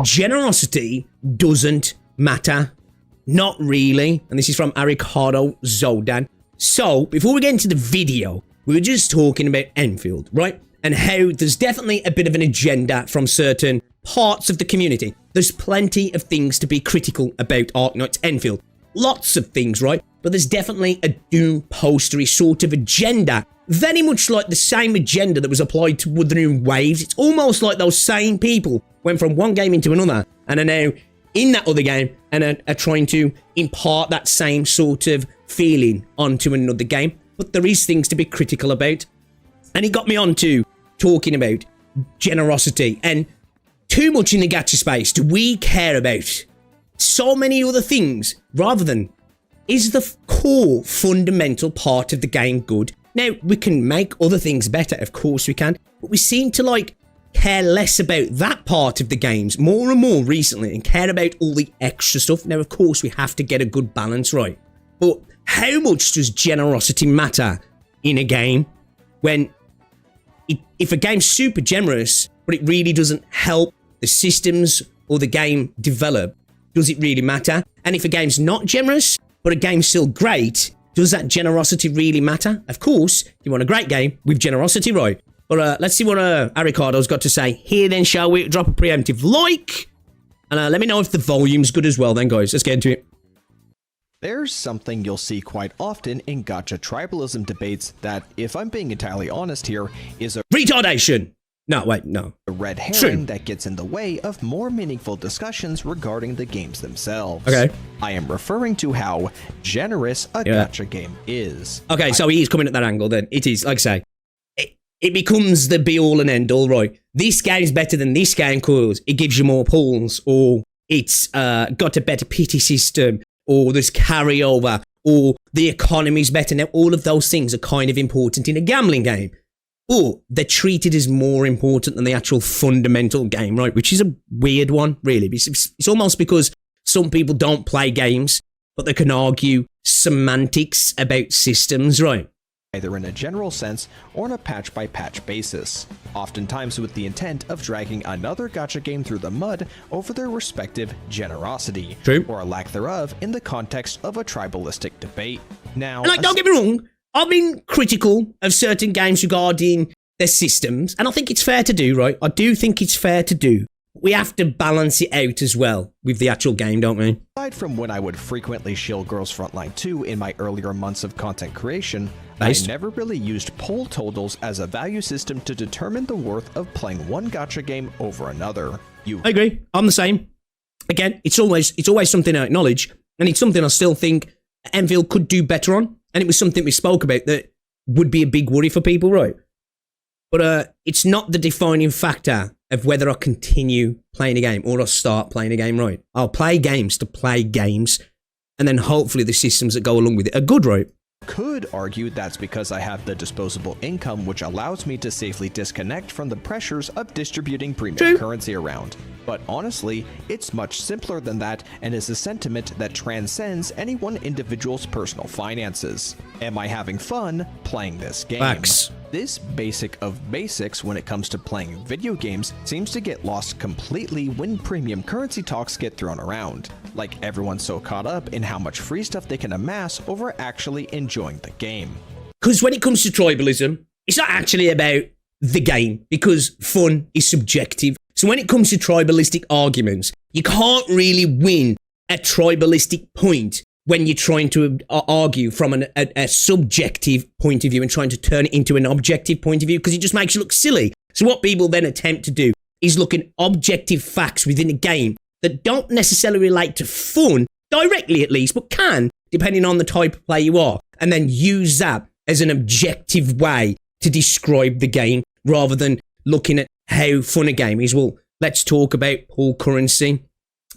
generosity doesn't matter. Not really. And this is from Ricardo Zoldan. So, before we get into the video, we were just talking about Enfield, right? And how there's definitely a bit of an agenda from certain parts of the community. There's plenty of things to be critical about Arknight's Enfield. Lots of things, right? But there's definitely a doom postery sort of agenda. Very much like the same agenda that was applied to Wuthering Waves. It's almost like those same people went from one game into another and are now in that other game and are trying to impart that same sort of feeling onto another game. But there is things to be critical about. And it got me on to talking about generosity. And too much in the gacha space do we care about so many other things rather than, is the core fundamental part of the game good? Now, we can make other things better, of course we can, but we seem to like care less about that part of the games more and more recently and care about all the extra stuff. Now, of course, we have to get a good balance right. But how much does generosity matter in a game when if a game's super generous, but it really doesn't help the systems or the game develop, does it really matter? And if a game's not generous, but a game's still great, does that generosity really matter? Of course, you want a great game with generosity, right? But let's see what Ricardo's got to say here then, shall we? Drop a preemptive like. And let me know if the volume's good as well then, guys. Let's get into it. There's something you'll see quite often in gacha tribalism debates that, if I'm being entirely honest here, is a retardation. No, wait, no. A red herring that gets in the way of more meaningful discussions regarding the games themselves. Okay. I am referring to how generous a gacha game is. Okay, so he is coming at that angle then. It is, like I say, it becomes the be-all and end-all, right? This game's better than this game because it gives you more pulls, or it's got a better pity system, or there's carryover, or the economy's better. Now, all of those things are kind of important in a gambling game. Or they're treated as more important than the actual fundamental game, right? Which is a weird one, really. It's almost because some people don't play games, but they can argue semantics about systems, right? Either in a general sense or on a patch-by-patch basis, oftentimes with the intent of dragging another gacha game through the mud over their respective generosity, or a lack thereof in the context of a tribalistic debate. Now, and like, don't get me wrong, I've been critical of certain games regarding their systems, and I think it's fair to do, right? I do think it's fair to do. We have to balance it out as well with the actual game, don't we? Aside from when I would frequently shill Girls Frontline 2 in my earlier months of content creation, I never really used poll totals as a value system to determine the worth of playing one gacha game over another. I agree. I'm the same. Again, it's always something I acknowledge, and it's something I still think Enfield could do better on, and it was something we spoke about that would be a big worry for people, right? But it's not the defining factor of whether I continue playing a game or I start playing a game, right? I'll play games to play games, and then hopefully the systems that go along with it are good, right? Could argue that's because I have the disposable income which allows me to safely disconnect from the pressures of distributing premium currency around. But honestly, it's much simpler than that and is a sentiment that transcends any one individual's personal finances. Am I having fun playing this game? Facts. This basic of basics when it comes to playing video games seems to get lost completely when premium currency talks get thrown around. Like, everyone's so caught up in how much free stuff they can amass over actually enjoying the game. Because when it comes to tribalism, it's not actually about the game, because fun is subjective. So when it comes to tribalistic arguments, you can't really win a tribalistic point when you're trying to argue from a subjective point of view and trying to turn it into an objective point of view, because it just makes you look silly. So what people then attempt to do is look at objective facts within a game that don't necessarily relate to fun, directly at least, but can, depending on the type of player you are, and then use that as an objective way to describe the game, rather than looking at how fun a game is. Well, let's talk about pull currency.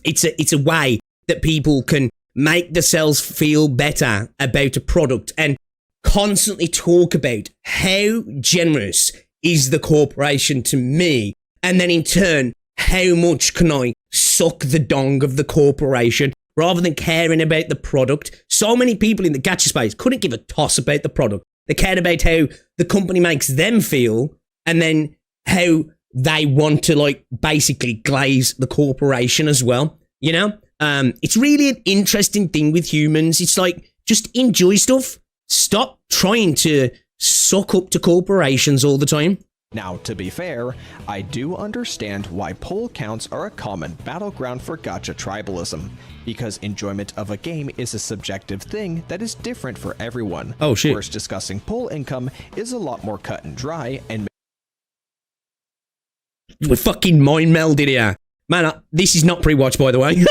It's a way that people can make themselves feel better about a product and constantly talk about how generous is the corporation to me, and then in turn, how much can I suck the dong of the corporation, rather than caring about the product. So many people in the gacha space couldn't give a toss about the product. They cared about how the company makes them feel, and then how they want to like basically glaze the corporation as well. You know, it's really an interesting thing with humans. It's like, just enjoy stuff. Stop trying to suck up to corporations all the time. Now, to be fair, I do understand why pull counts are a common battleground for gacha tribalism, because enjoyment of a game is a subjective thing that is different for everyone. Oh shit. Whereas discussing pull income is a lot more cut and dry and We're fucking mind melded here. Man, this is not pre-watch, by the way.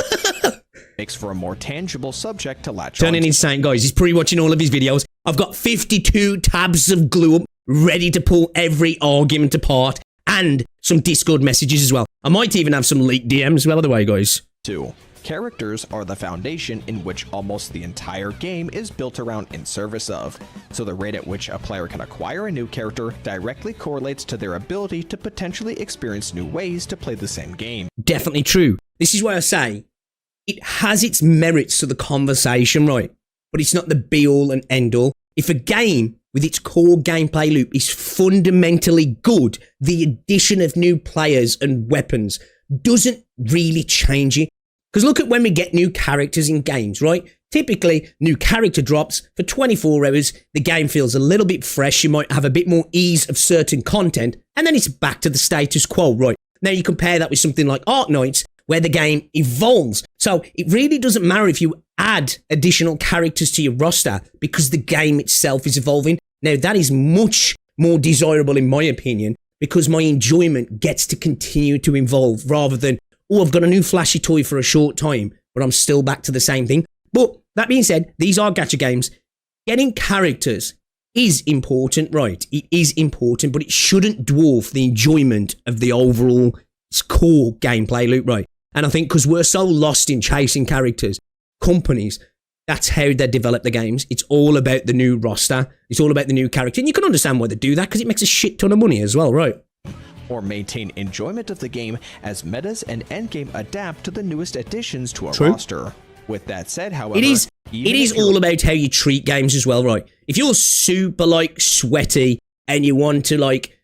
makes for a more tangible subject to latch Turning on. insane, guys. He's pre-watching all of his videos. I've got 52 tabs of glue up ready to pull every argument apart and some Discord messages as well. I might even have some leaked DMs as well, by the way, guys. 2. Characters are the foundation in which almost the entire game is built around in service of, so the rate at which a player can acquire a new character directly correlates to their ability to potentially experience new ways to play the same game. Definitely true. This is why I say it has its merits to the conversation, right? But it's not the be-all and end-all. If a game with its core gameplay loop is fundamentally good, the addition of new players and weapons doesn't really change it. Because look at when we get new characters in games, right? Typically, new character drops for 24 hours, the game feels a little bit fresh, you might have a bit more ease of certain content, and then it's back to the status quo, right? Now you compare that with something like Arknights, where the game evolves. So it really doesn't matter if you add additional characters to your roster because the game itself is evolving. Now that is much more desirable in my opinion because my enjoyment gets to continue to evolve rather than, oh, I've got a new flashy toy for a short time, but I'm still back to the same thing. But that being said, these are gacha games. Getting characters is important, right? It is important, but it shouldn't dwarf the enjoyment of the overall core gameplay loop, right? And I think because we're so lost in chasing characters, companies, that's how they develop the games. It's all about the new roster. It's all about the new character. And you can understand why they do that because it makes a shit ton of money as well, right? Or maintain enjoyment of the game as metas and endgame adapt to the newest additions to a True. roster. With that said, however, it is all about how you treat games as well, right? If you're super like sweaty and you want to like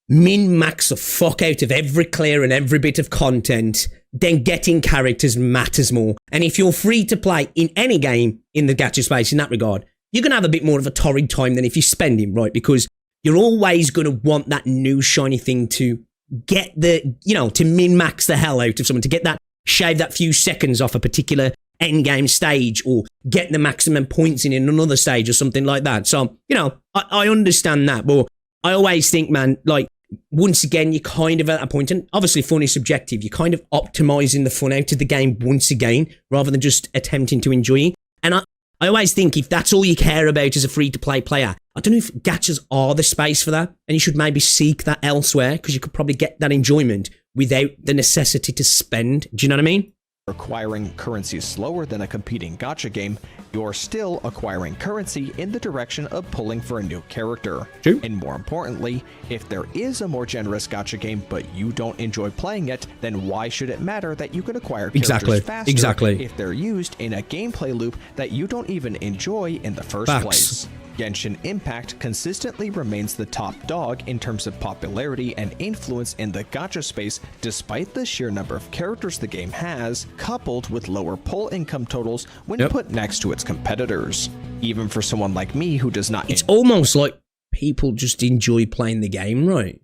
min-max the fuck out of every clear and every bit of content, then getting characters matters more. And if you're free to play in any game in the gacha space in that regard, you're going to have a bit more of a torrid time than if you're spending, right? Because you're always going to want that new shiny thing to get the, you know, to min-max the hell out of someone, to get that, shave that few seconds off a particular endgame stage or get the maximum points in another stage or something like that. So, you know, I understand that, but I always think, man, like, once again, you're kind of at a point, and obviously fun is subjective, you're kind of optimizing the fun out of the game once again, rather than just attempting to enjoy it. And I always think if that's all you care about as a free-to-play player, I don't know if gachas are the space for that, and you should maybe seek that elsewhere, because you could probably get that enjoyment without the necessity to spend. Do you know what I mean? Acquiring currency slower than a competing gacha game, you're still acquiring currency in the direction of pulling for a new character. True. And more importantly, if there is a more generous gacha game but you don't enjoy playing it, then why should it matter that you can acquire characters faster if they're used in a gameplay loop that you don't even enjoy in the first place? Genshin Impact consistently remains the top dog in terms of popularity and influence in the gacha space despite the sheer number of characters the game has, coupled with lower pull income totals when put next to its competitors. Even for someone like me who does not... It's almost like people just enjoy playing the game, right?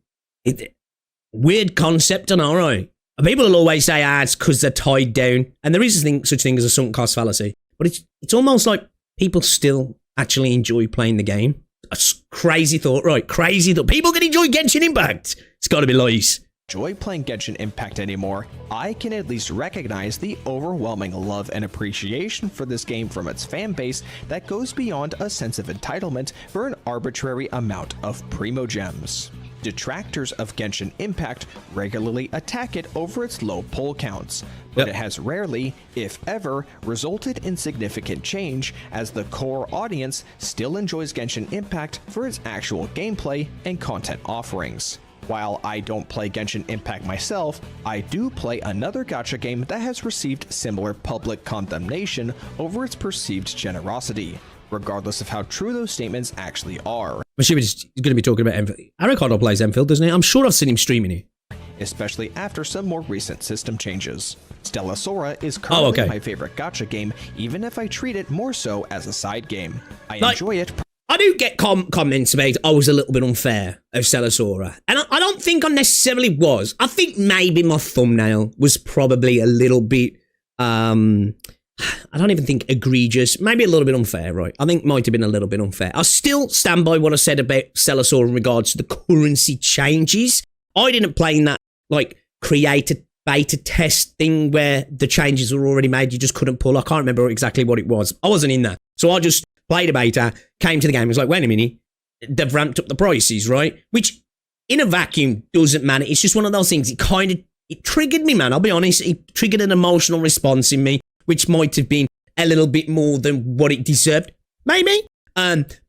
Weird concept, I know, right? And people will always say, it's because they're tied down. And there is such thing as a sunk cost fallacy. But it's almost like people still actually enjoy playing the game. A crazy thought, right? Crazy thought. People can enjoy Genshin Impact. It's got to be lies. Enjoy playing Genshin Impact anymore, I can at least recognize the overwhelming love and appreciation for this game from its fan base that goes beyond a sense of entitlement for an arbitrary amount of primo gems. Detractors of Genshin Impact regularly attack it over its low pull counts, but it has rarely, if ever, resulted in significant change as the core audience still enjoys Genshin Impact for its actual gameplay and content offerings. While I don't play Genshin Impact myself, I do play another gacha game that has received similar public condemnation over its perceived generosity, regardless of how true those statements actually are. I'm sure he's going to be talking about Enfield. Eric Hoddle plays Enfield, doesn't he? I'm sure I've seen him streaming it. especially after some more recent system changes. Stella Sora is currently my favorite gacha game, even if I treat it more so as a side game. I enjoy it. I do get comments about I was a little bit unfair of Stella Sora, and I don't think I necessarily was. I think maybe my thumbnail was probably a little bit, I don't even think egregious, maybe a little bit unfair, right? I think might have been a little bit unfair. I still stand by what I said about Stella Sora in regards to the currency changes. I didn't play in that, like, creator beta test thing where the changes were already made, you just couldn't pull. I can't remember exactly what it was. I wasn't in that. So I just played a beta, came to the game, was like, wait a minute, they've ramped up the prices, right? Which, in a vacuum, doesn't matter. It's just one of those things, it triggered me, man. I'll be honest, it triggered an emotional response in me, which might have been a little bit more than what it deserved. Maybe. But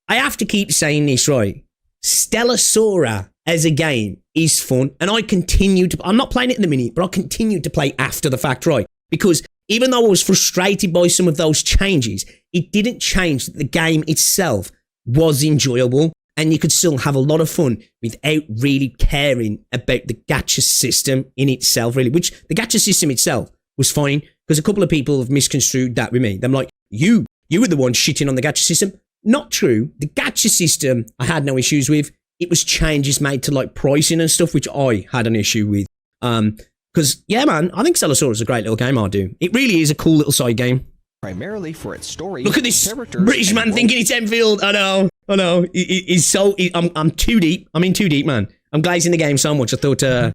I have to keep saying this, right? Stella Sora as a game is fun, and I'm not playing it in the minute, but I'll continue to play after the fact, right? Because even though I was frustrated by some of those changes, it didn't change that the game itself was enjoyable, and you could still have a lot of fun without really caring about the gacha system in itself, really, which the gacha system itself was fine, because a couple of people have misconstrued that with me. They're like, you were the one shitting on the gacha system. Not true. The gacha system I had no issues with. It was changes made to like pricing and stuff, which I had an issue with. Because, yeah, man, I think Stella Sora is a great little game, I do. It really is a cool little side game. Primarily for its story. Look at this British man thinking it's Enfield. I know. I'm too deep. I'm in too deep, man. I'm glazing the game so much. I thought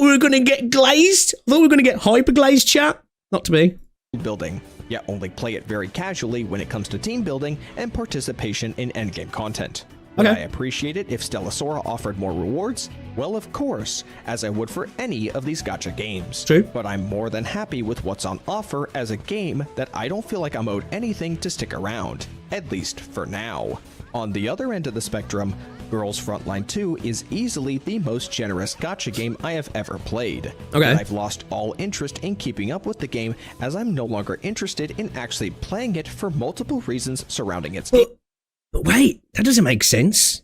we were going to get glazed. I thought we were going to get hyper glazed, chat. Not to be. Building, yet only play it very casually when it comes to team building and participation in endgame content. Would I appreciate it if Stella Sora offered more rewards? Well, of course, as I would for any of these gacha games. True. But I'm more than happy with what's on offer as a game that I don't feel like I'm owed anything to stick around, at least for now. On the other end of the spectrum, Girls Frontline 2 is easily the most generous gacha game I have ever played. But I've lost all interest in keeping up with the game as I'm no longer interested in actually playing it for multiple reasons surrounding its But wait, that doesn't make sense.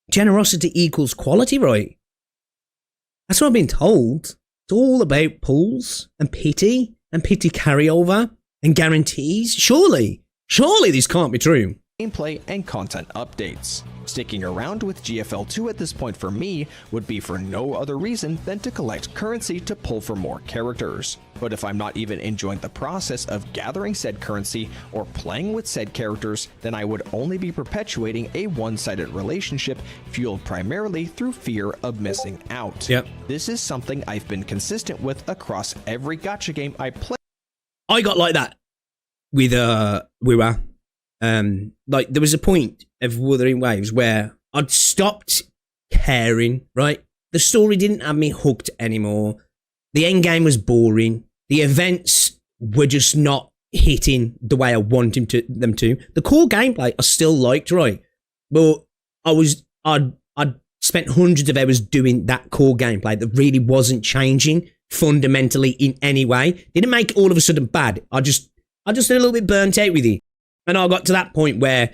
Generosity equals quality, right? That's what I've been told. It's all about pulls and pity carryover and guarantees. Surely this can't be true. Gameplay and content updates. Sticking around with GFL 2 at this point for me would be for no other reason than to collect currency to pull for more characters. But if I'm not even enjoying the process of gathering said currency or playing with said characters, then I would only be perpetuating a one-sided relationship fueled primarily through fear of missing out. This is something I've been consistent with across every gacha game I play. I got like that with Wiwa. Like there was a point of Wuthering Waves where I'd stopped caring, right? The story didn't have me hooked anymore. The end game was boring. The events were just not hitting the way I wanted them to. The core gameplay I still liked, right? But I'd spent hundreds of hours doing that core gameplay that really wasn't changing fundamentally in any way. Didn't make it all of a sudden bad. I just a little bit burnt out with it. And I got to that point where,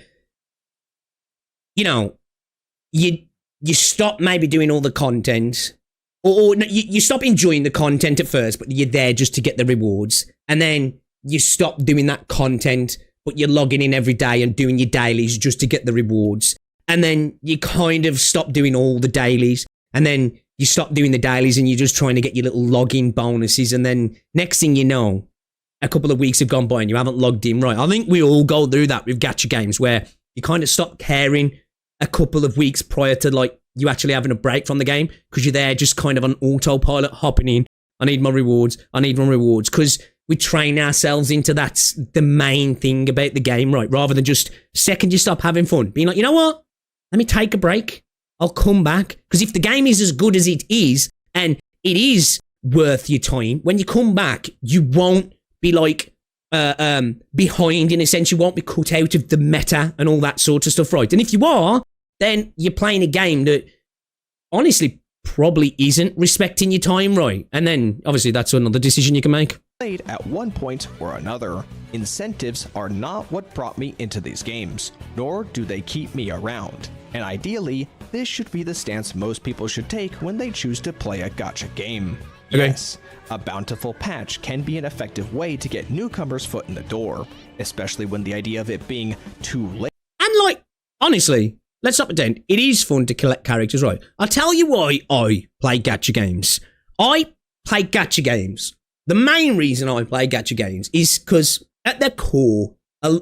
you know, you stop maybe doing all the content, or you stop enjoying the content at first, but you're there just to get the rewards. And then you stop doing that content, but you're logging in every day and doing your dailies just to get the rewards. And then you kind of stop doing all the dailies. And then you stop doing the dailies and you're just trying to get your little login bonuses. And then next thing you know, a couple of weeks have gone by and you haven't logged in right. I think we all go through that with gacha games where you kind of stop caring a couple of weeks prior to like you actually having a break from the game because you're there just kind of on autopilot hopping in. I need my rewards. Because we train ourselves into that's the main thing about the game, right? Rather than just second you stop having fun, being like, you know what? Let me take a break. I'll come back. Because if the game is as good as it is and it is worth your time, when you come back, you won't be like behind in a sense. You won't be cut out of the meta and all that sort of stuff, right? And if you are, then you're playing a game that honestly probably isn't respecting your time, right? And then obviously that's another decision you can make. Played at one point or another. Incentives are not what brought me into these games, nor do they keep me around. And ideally, This should be the stance most people should take when they choose to play a gacha game. Okay. Yes, a bountiful patch can be an effective way to get newcomers' foot in the door, especially when the idea of it being too late. And like, honestly, let's not pretend, it is fun to collect characters, right? I'll tell you why I play gacha games. I play gacha games. The main reason I play gacha games is because at their core,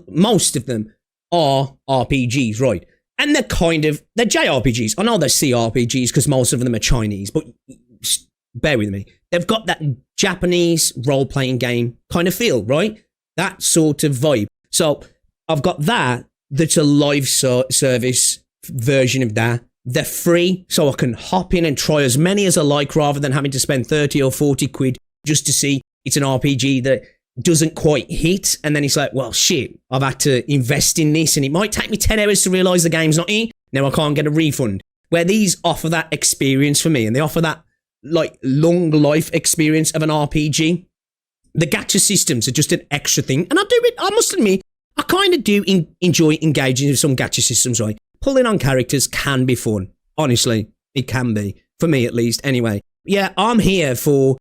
most of them are RPGs, right? And they're JRPGs. I know they're CRPGs because most of them are Chinese, but bear with me. They've got that Japanese role-playing game kind of feel, right? That sort of vibe. So I've got that's a live service version of that. They're free, so I can hop in and try as many as I like rather than having to spend 30 or 40 quid just to see it's an RPG that doesn't quite hit. And then it's like, well, shit, I've had to invest in this and it might take me 10 hours to realise the game's not here. Now I can't get a refund. Where these offer that experience for me and they offer that like long life experience of an RPG. The gacha systems are just an extra thing. And I must admit, I kind of do enjoy engaging with some gacha systems, right? Pulling on characters can be fun. Honestly, it can be. For me, at least. Anyway, yeah, I'm here for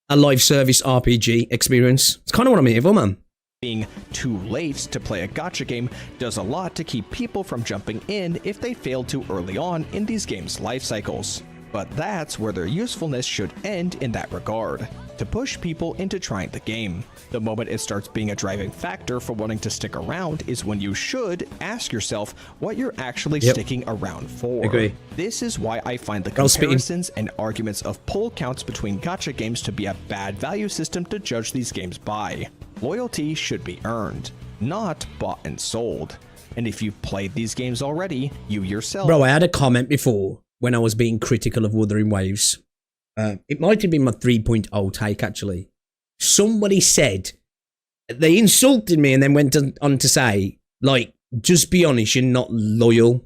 a live service RPG experience. It's kind of what I'm here for, man. Being too late to play a gacha game does a lot to keep people from jumping in if they fail too early on in these games' life cycles. But that's where their usefulness should end in that regard, to push people into trying the game. The moment it starts being a driving factor for wanting to stick around is when you should ask yourself what you're actually sticking around for. Agree. This is why I find the comparisons and arguments of pull counts between gacha games to be a bad value system to judge these games by. Loyalty should be earned, not bought and sold. And if you've played these games already, you yourself... Bro, I had a comment before when I was being critical of Wuthering Waves. It might have been my 3.0 take, actually. Somebody said, they insulted me and then went on to say, like, just be honest, you're not loyal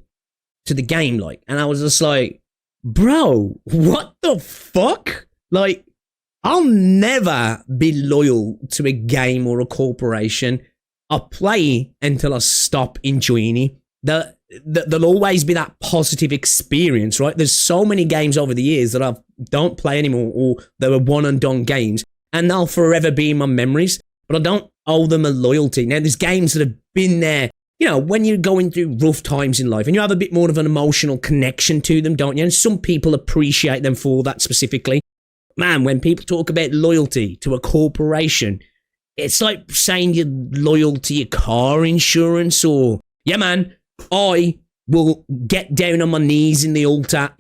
to the game, like. And I was just like, bro, what the fuck? Like, I'll never be loyal to a game or a corporation. I'll play until I stop enjoying it. There'll always be that positive experience, right? There's so many games over the years that I don't play anymore, or they were one and done games, and they'll forever be in my memories, but I don't owe them a loyalty. Now, there's games that have been there, you know, when you're going through rough times in life, and you have a bit more of an emotional connection to them, don't you? And some people appreciate them for that specifically. Man, when people talk about loyalty to a corporation, it's like saying you're loyal to your car insurance, or, yeah, man, I will get down on my knees in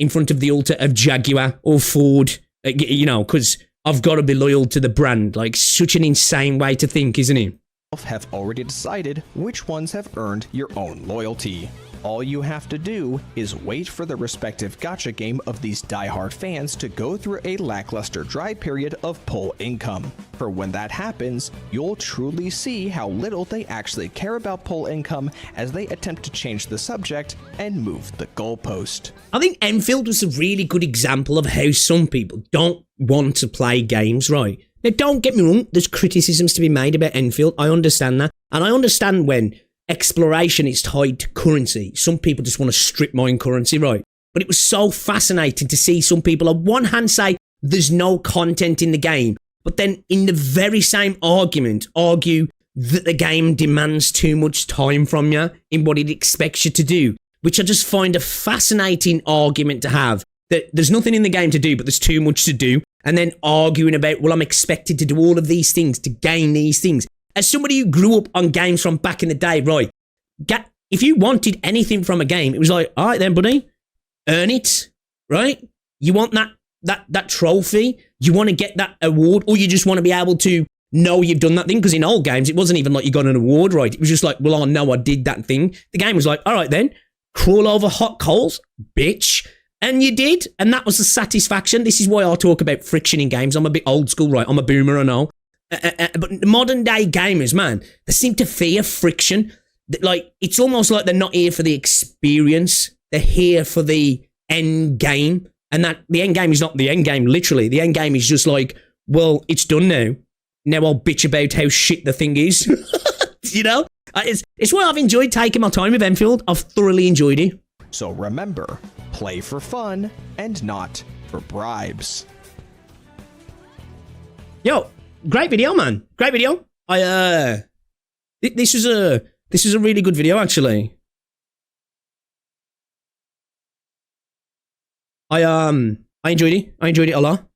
front of the altar of Jaguar or Ford, you know, because I've got to be loyal to the brand. Like, such an insane way to think, isn't it? Have already decided which ones have earned your own loyalty. All you have to do is wait for the respective gacha game of these diehard fans to go through a lackluster dry period of pull income. For when that happens, you'll truly see how little they actually care about pull income as they attempt to change the subject and move the goalpost. I think Enfield was a really good example of how some people don't want to play games, right? Now, don't get me wrong, there's criticisms to be made about Enfield. I understand that. And I understand when exploration is tied to currency. Some people just want to strip mine currency, right? But it was so fascinating to see some people on one hand say there's no content in the game, but then in the very same argument argue that the game demands too much time from you in what it expects you to do, which I just find a fascinating argument to have, that there's nothing in the game to do, but there's too much to do, and then arguing about, well, I'm expected to do all of these things to gain these things. As somebody who grew up on games from back in the day, right, if you wanted anything from a game, it was like, all right then, buddy, earn it, right? You want that trophy, you want to get that award, or you just want to be able to know you've done that thing, because in old games, it wasn't even like you got an award, right? It was just like, well, I know I did that thing. The game was like, all right then, crawl over hot coals, bitch. And you did, and that was the satisfaction. This is why I talk about friction in games. I'm a bit old school, right? I'm a boomer, I know. But modern day gamers, man, they seem to fear friction. Like, it's almost like they're not here for the experience. They're here for the end game. And that the end game is not the end game, literally. The end game is just like, well, it's done now. Now I'll bitch about how shit the thing is. You know? It's why I've enjoyed taking my time with Enfield. I've thoroughly enjoyed it. So remember, play for fun and not for bribes. Yo, great video, man. Great video. This was a really good video, actually. I enjoyed it. I enjoyed it a lot.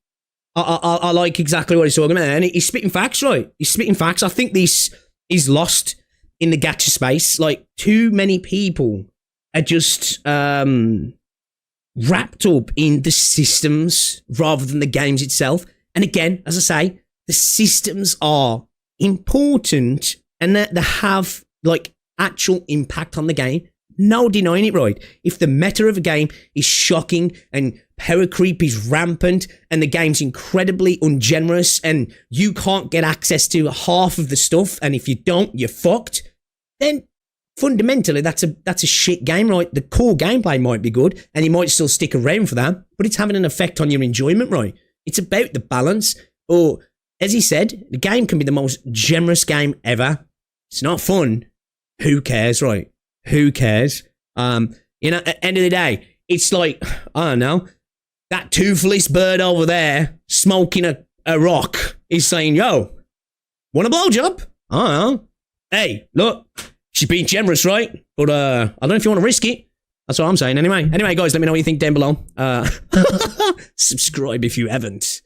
I like exactly what he's talking about, and he's spitting facts, right? He's spitting facts. I think this is lost in the gacha space. Like, too many people are just wrapped up in the systems rather than the games itself. And again, as I say, the systems are important and that they have like actual impact on the game. No denying it, right? If the meta of a game is shocking and power creep is rampant and the game's incredibly ungenerous and you can't get access to half of the stuff, and if you don't, you're fucked, then fundamentally that's a shit game, right? The core gameplay might be good and you might still stick around for that, but it's having an effect on your enjoyment, right? It's about the balance. Or, as he said, the game can be the most generous game ever. It's not fun. Who cares, right? Who cares? At the end of the day, it's like, I don't know, that toothless bird over there smoking a rock is saying, yo, want a blowjob? I don't know. Hey, look, she's being generous, right? But I don't know if you want to risk it. That's what I'm saying anyway. Anyway, guys, let me know what you think down below. Subscribe if you haven't.